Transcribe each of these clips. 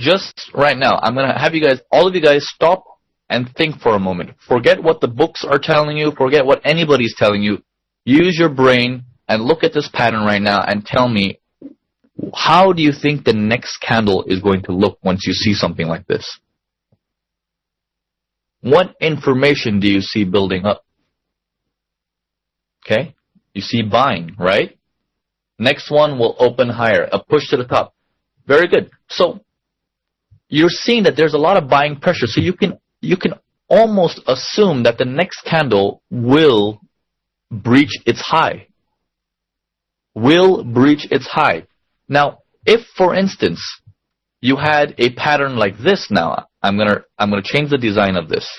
just right now, I'm going to have you guys, all of you guys, stop and think for a moment. Forget what the books are telling you. Forget what anybody's telling you. Use your brain and look at this pattern right now and tell me, how do you think the next candle is going to look once you see something like this? What information do you see building up? Okay, you see buying, right? Next one will open higher, a push to the top. Very good. So you're seeing that there's a lot of buying pressure. So you can almost assume that the next candle will breach its high. Will breach its high. Now, if for instance you had a pattern like this, now I'm gonna change the design of this.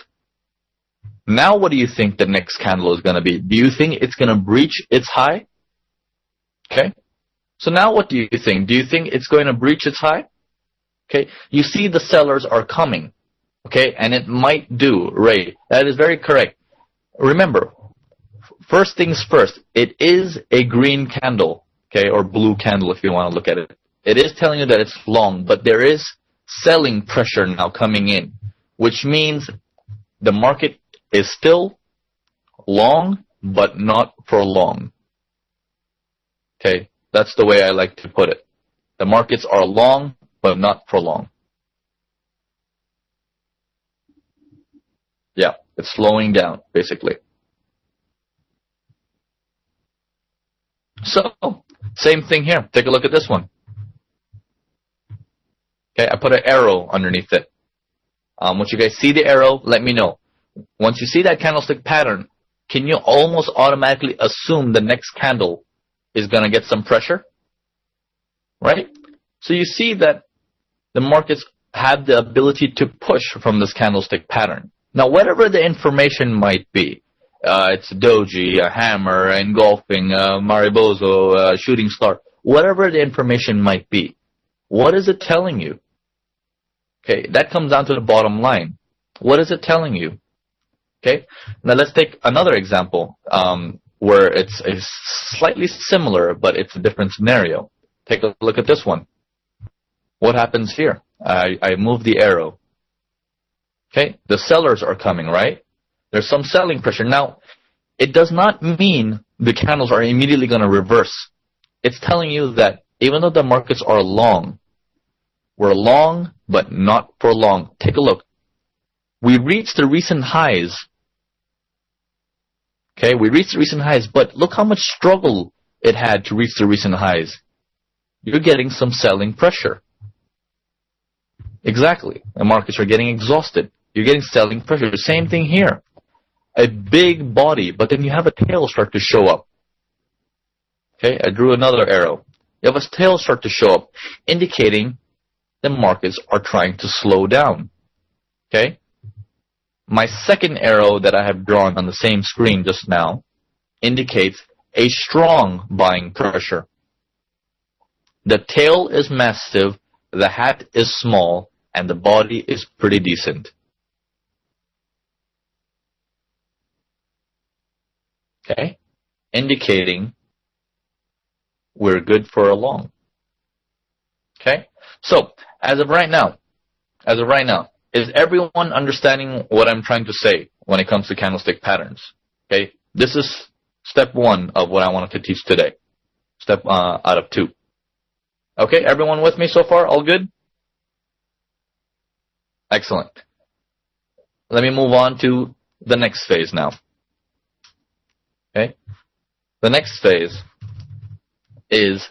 Now, what do you think the next candle is gonna be? Do you think it's gonna breach its high? Okay. So now, what do you think? Do you think it's going to breach its high? Okay. You see, the sellers are coming. Okay, and it might do. Ray, that is very correct. Remember, first things first. It is a green candle. Okay, or blue candle if you want to look at it. It is telling you that it's long, but there is selling pressure now coming in, which means the market is still long, but not for long. Okay, that's the way I like to put it. The markets are long, but not for long. Yeah, it's slowing down, basically. So, same thing here. Take a look at this one. Okay, I put an arrow underneath it. Once you guys see the arrow, let me know. Once you see that candlestick pattern, can you almost automatically assume the next candle is going to get some pressure? Right? So you see that the markets have the ability to push from this candlestick pattern. Now, whatever the information might be, it's doji, a hammer, engulfing, mariboso, shooting star, whatever the information might be, what is it telling you? Okay, that comes down to the bottom line. What is it telling you? Okay, now let's take another example where it's slightly similar, but it's a different scenario. Take a look at this one. What happens here? I move the arrow. Okay, the sellers are coming, right? There's some selling pressure. Now, it does not mean the candles are immediately going to reverse. It's telling you that even though the markets are long, we're long, but not for long. Take a look. We reached the recent highs. Okay, we reached the recent highs, but look how much struggle it had to reach the recent highs. You're getting some selling pressure. Exactly. The markets are getting exhausted. You're getting selling pressure. The same thing here. A big body, but then you have a tail start to show up. Okay, I drew another arrow. You have a tail start to show up, indicating the markets are trying to slow down. Okay? My second arrow that I have drawn on the same screen just now indicates a strong buying pressure. The tail is massive, the hat is small, and the body is pretty decent. Okay? Indicating we're good for a long. Okay? So, as of right now, is everyone understanding what I'm trying to say when it comes to candlestick patterns? Okay? This is step 1 of what I wanted to teach today. Step out of 2. Okay? Everyone with me so far? All good? Excellent. Let me move on to the next phase now. Okay? The next phase is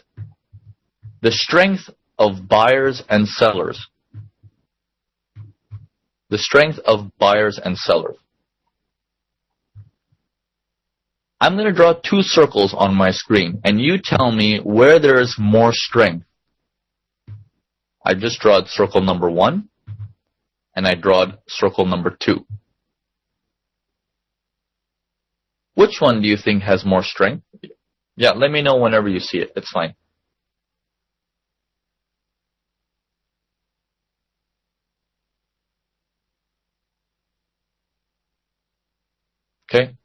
the strength of buyers and sellers. The strength of buyers and sellers. I'm going to draw 2 circles on my screen, and you tell me where there is more strength. I just drawed circle number 1, and I drawed circle number 2. Which one do you think has more strength? Yeah, let me know whenever you see it. It's fine. Okay?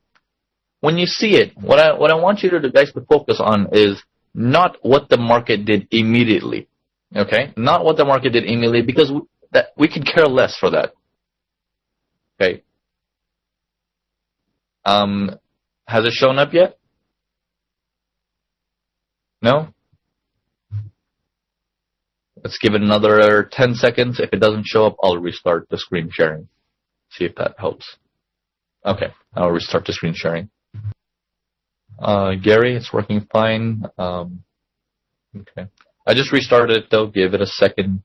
When you see it, what I want you to guys to focus on is not what the market did immediately. Okay, not what the market did immediately, because we could care less for that. Okay. Has it shown up yet? No? Let's give it another 10 seconds. If it doesn't show up, I'll restart the screen sharing. See if that helps. Okay, I'll restart the screen sharing. Gary, it's working fine. Okay. I just restarted it though. Give it a second.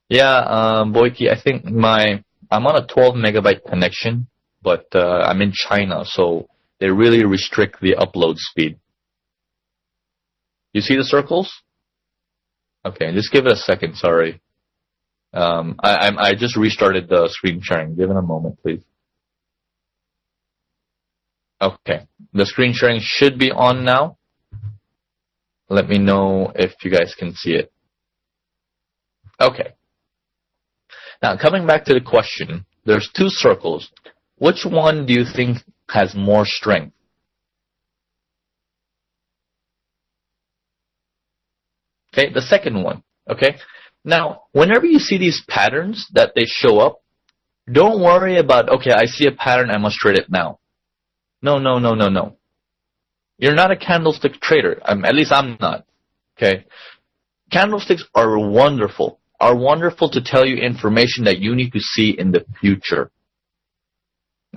Yeah, Boyki, I think I'm on a 12 megabyte connection, but I'm in China, so they really restrict the upload speed. You see the circles? Okay, just give it a second. Sorry. I just restarted the screen sharing. Give it a moment, please. Okay, the screen sharing should be on now. Let me know if you guys can see it. Okay. Now, coming back to the question, there's two circles. Which one do you think has more strength? Okay, the second one. Okay. Now, whenever you see these patterns that they show up, don't worry about, okay, I see a pattern, I must trade it now. No. You're not a candlestick trader. At least I'm not. Okay. Candlesticks are wonderful to tell you information that you need to see in the future.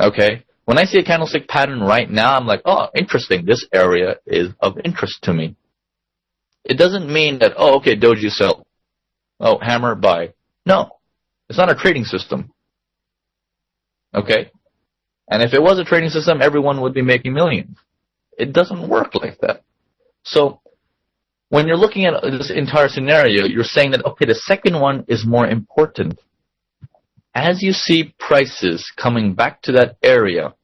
Okay. When I see a candlestick pattern right now, I'm like, oh, interesting. This area is of interest to me. It doesn't mean that, oh, okay, doji sell. Oh, hammer buy. No. It's not a trading system. Okay. And if it was a trading system, everyone would be making millions. It doesn't work like that. So when you're looking at this entire scenario, you're saying that, okay, the second one is more important. As you see prices coming back to that area,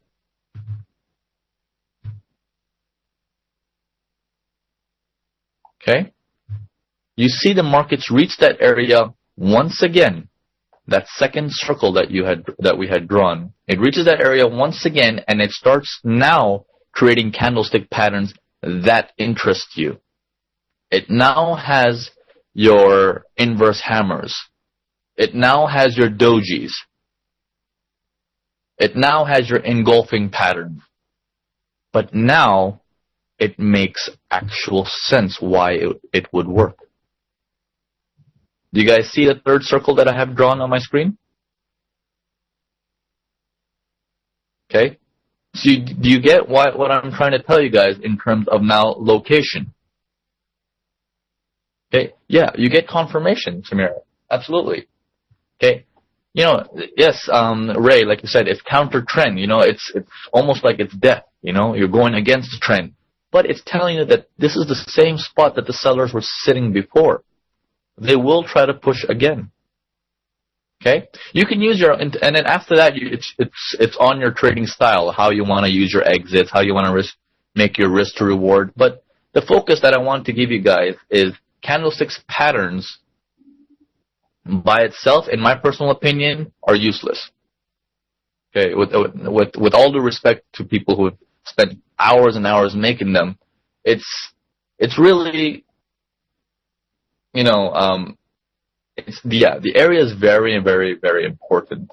okay, you see the markets reach that area once again. That second circle that we had drawn, it reaches that area once again, and it starts now creating candlestick patterns that interest you. It now has your inverse hammers. It now has your dojis. It now has your engulfing pattern. But now it makes actual sense why it would work. Do you guys see the third circle that I have drawn on my screen? Okay. So do you get what I'm trying to tell you guys in terms of now location? Okay. Yeah, you get confirmation, Samira. Absolutely. Okay. You know, yes, Ray, like you said, it's counter trend. You know, it's almost like it's death. You know, you're going against the trend. But it's telling you that this is the same spot that the sellers were sitting before. They will try to push again. Okay, you can use and then after that, it's on your trading style, how you want to use your exits, how you want to make your risk to reward. But the focus that I want to give you guys is candlesticks patterns by itself, in my personal opinion, are useless. Okay, with all due respect to people who have spent hours and hours making them, it's really, you know, the area is very, very, very important.